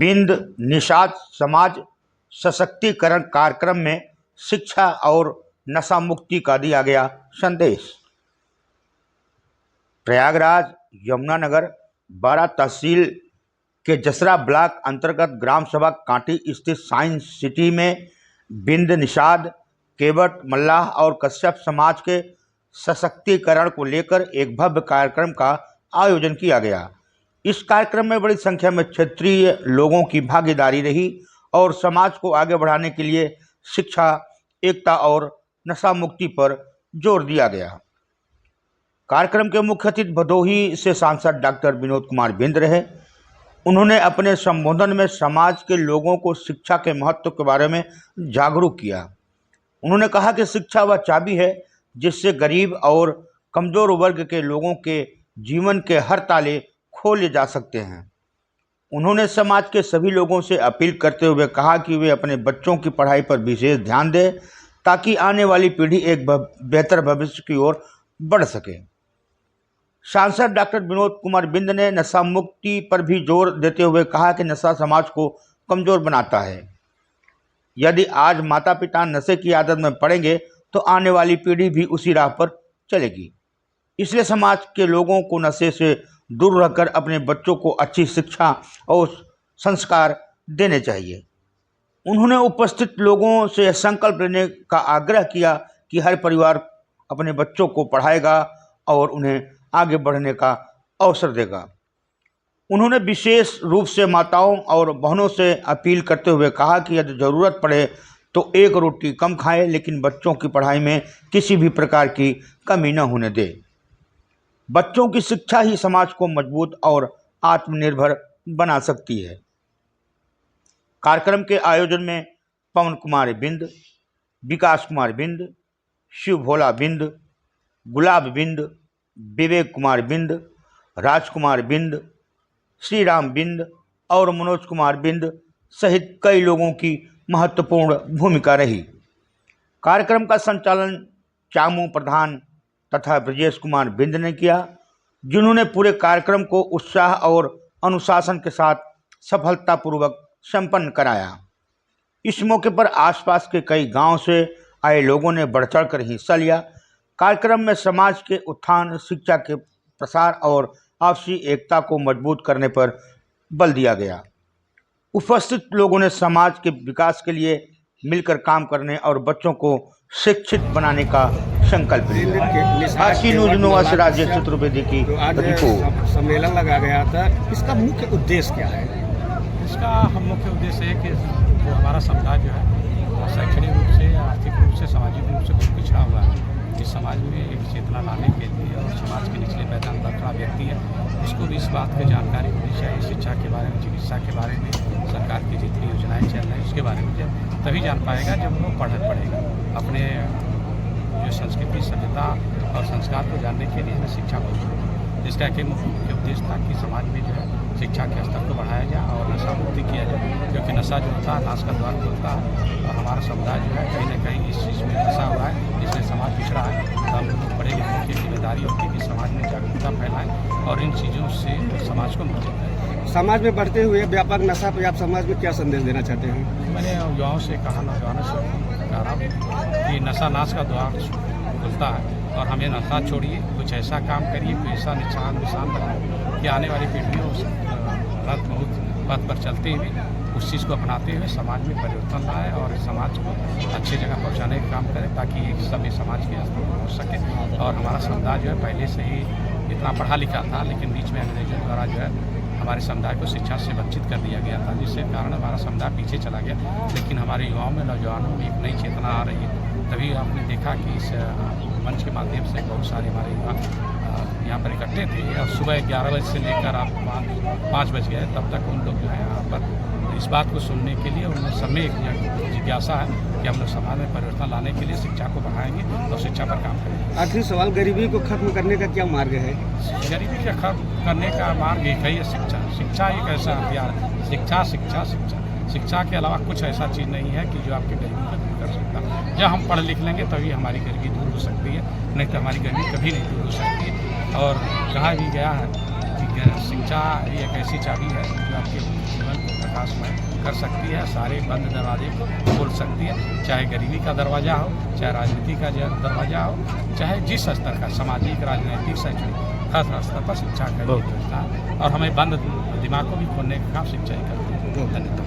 बिंद निषाद समाज सशक्तिकरण कार्यक्रम में शिक्षा और नशा मुक्ति का दिया गया संदेश। प्रयागराज यमुनानगर 12 तहसील के जसरा ब्लॉक अंतर्गत ग्राम सभा कांटी स्थित साइंस सिटी में बिंद निषाद, केवट, मल्लाह और कश्यप समाज के सशक्तिकरण को लेकर एक भव्य कार्यक्रम का आयोजन किया गया। इस कार्यक्रम में बड़ी संख्या में क्षेत्रीय लोगों की भागीदारी रही और समाज को आगे बढ़ाने के लिए शिक्षा, एकता और नशा मुक्ति पर जोर दिया गया। कार्यक्रम के मुख्य अतिथि भदोही से सांसद डॉक्टर विनोद कुमार बिंद रहे। उन्होंने अपने संबोधन में समाज के लोगों को शिक्षा के महत्व के बारे में जागरूक किया। उन्होंने कहा कि शिक्षा वह चाबी है जिससे गरीब और कमजोर वर्ग के लोगों के जीवन के हर ताले खोले जा सकते हैं। उन्होंने समाज के सभी लोगों से अपील करते हुए कहा कि वे अपने बच्चों की पढ़ाई पर विशेष ध्यान दें ताकि आने वाली पीढ़ी एक बेहतर भविष्य की ओर बढ़ सके। सांसद डॉक्टर विनोद कुमार बिंद ने नशा मुक्ति पर भी जोर देते हुए कहा कि नशा समाज को कमजोर बनाता है। यदि आज माता पिता नशे की आदत में पड़ेंगे तो आने वाली पीढ़ी भी उसी राह पर चलेगी। इसलिए समाज के लोगों को नशे से दूर रहकर अपने बच्चों को अच्छी शिक्षा और संस्कार देने चाहिए। उन्होंने उपस्थित लोगों से संकल्प लेने का आग्रह किया कि हर परिवार अपने बच्चों को पढ़ाएगा और उन्हें आगे बढ़ने का अवसर देगा। उन्होंने विशेष रूप से माताओं और बहनों से अपील करते हुए कहा कि यदि ज़रूरत पड़े तो एक रोटी कम खाएं, लेकिन बच्चों की पढ़ाई में किसी भी प्रकार की कमी न होने दें। बच्चों की शिक्षा ही समाज को मजबूत और आत्मनिर्भर बना सकती है। कार्यक्रम के आयोजन में पवन कुमार बिंद, विकास कुमार बिंद, शिव भोला बिंद, गुलाब बिंद, विवेक कुमार बिंद, राजकुमार बिंद, श्री राम बिंद और मनोज कुमार बिंद सहित कई लोगों की महत्वपूर्ण भूमिका रही। कार्यक्रम का संचालन चामू प्रधान तथा ब्रजेश कुमार बिंद ने किया, जिन्होंने पूरे कार्यक्रम को उत्साह और अनुशासन के साथ सफलतापूर्वक संपन्न कराया। इस मौके पर आसपास के कई गांव से आए लोगों ने बढ़ चढ़कर हिस्सा लिया। कार्यक्रम में समाज के उत्थान, शिक्षा के प्रसार और आपसी एकता को मजबूत करने पर बल दिया गया। उपस्थित लोगों ने समाज के विकास के लिए मिलकर काम करने और बच्चों को शिक्षित बनाने का संकल्प लिया। न्यूज़ राजेश चतुर्वेदी की रिपोर्ट। सम्मेलन लगा गया था, इसका मुख्य उद्देश्य क्या है? इसका मुख्य उद्देश्य है कि जो हमारा समुदाय जो है शैक्षणिक रूप से, आर्थिक रूप से, सामाजिक रूप से बहुत पिछड़ा हुआ है। इस समाज में एक चेतना लाने के लिए और समाज के निचले पैदान पर खड़ा व्यक्ति है, उसको भी इस बात की जानकारी होनी चाहिए। शिक्षा के बारे में, चिकित्सा के बारे में, सरकार की जितनी योजनाएं चल रही हैं उसके बारे में तभी जान पाएगा जब वो पढ़ेगा। अपने जो संस्कृति, सभ्यता और संस्कार को जानने के लिए हमें शिक्षा को जरूरत। इसका एक मुख्य उद्देश्य था कि समाज में जो है शिक्षा के स्तर को बढ़ाया जाए और नशा मुक्ति किया जाए, क्योंकि नशा जो होता है नाश का द्वार खोलता है और हमारा समुदाय जो है कहीं न कहीं इस चीज़ में फंसा हुआ है, जिसमें समाज पिछड़ा है। तो हम लोग पढ़े लिखे की जिम्मेदारी होती है कि समाज में जागरूकता फैलाएं और इन चीज़ों से समाज को मुक्त करें। समाज में बढ़ते हुए व्यापक नशा पर आप समाज में क्या संदेश देना चाहते हैं? मैंने युवाओं से कहा, नौजवानों से कह रहा हूँ कि नशा नाश का द्वार खुलता है और हमें नशा छोड़िए, कुछ ऐसा काम करिए, कोई ऐसा निशान बनाए कि आने वाली पीढ़ियों उस गलत बहुत पथ पर चलते हुए उस चीज़ को अपनाते हुए समाज में परिवर्तन लाए और समाज को अच्छी जगह पहुंचाने का काम करें, ताकि एक सभ्य समाज के स्तर पर पहुँच सके। और हमारा समुदाय जो है पहले से ही इतना पढ़ा लिखा था, लेकिन बीच में अंग्रेजों द्वारा जो है हमारे समुदाय को शिक्षा से वंचित कर दिया गया था, जिसके कारण हमारा समुदाय पीछे चला गया। लेकिन हमारे युवाओं में, नौजवानों में एक नई चेतना आ रही है। तभी आपने देखा कि इस मंच के माध्यम से बहुत सारे हमारे युवा यहाँ पर इकट्ठे थे और सुबह 11 बजे से लेकर आप 5 बज गए तब तक उन लोग जो है यहाँ पर इस बात को सुनने के लिए उनमें सब में एक जिज्ञासा है कि हम लोग समाज में परिवर्तन लाने के लिए शिक्षा को बढ़ाएंगे और शिक्षा पर काम करेंगे। आखिरी सवाल, गरीबी को खत्म करने का क्या मार्ग है? गरीबी को खत्म करने का मार्ग एक ही है शिक्षा। शिक्षा एक ऐसा हथियार है, शिक्षा शिक्षा शिक्षा शिक्षा के अलावा कुछ ऐसा चीज़ नहीं है कि जो आपकी गरीबी को दूर कर सकता है। जब हम पढ़ लिख लेंगे तभी हमारी गरीबी दूर हो सकती है, नहीं तो हमारी गरीबी कभी नहीं दूर हो सकती है। और कहा भी गया है कि शिक्षा एक ऐसी चाबी है जो आपके जीवन को प्रकाशमय कर सकती है, सारे बंद दरवाजे को खोल सकती है, चाहे गरीबी का दरवाज़ा हो, चाहे राजनीति का दरवाज़ा हो, चाहे जिस स्तर का सामाजिक, राजनीतिक, शैक्षणिक हर स्तर पर शिक्षा का योजना है और हमें बंद दिमाग को भी खोलने का काम शिक्षा ही करती है। धन्यवाद।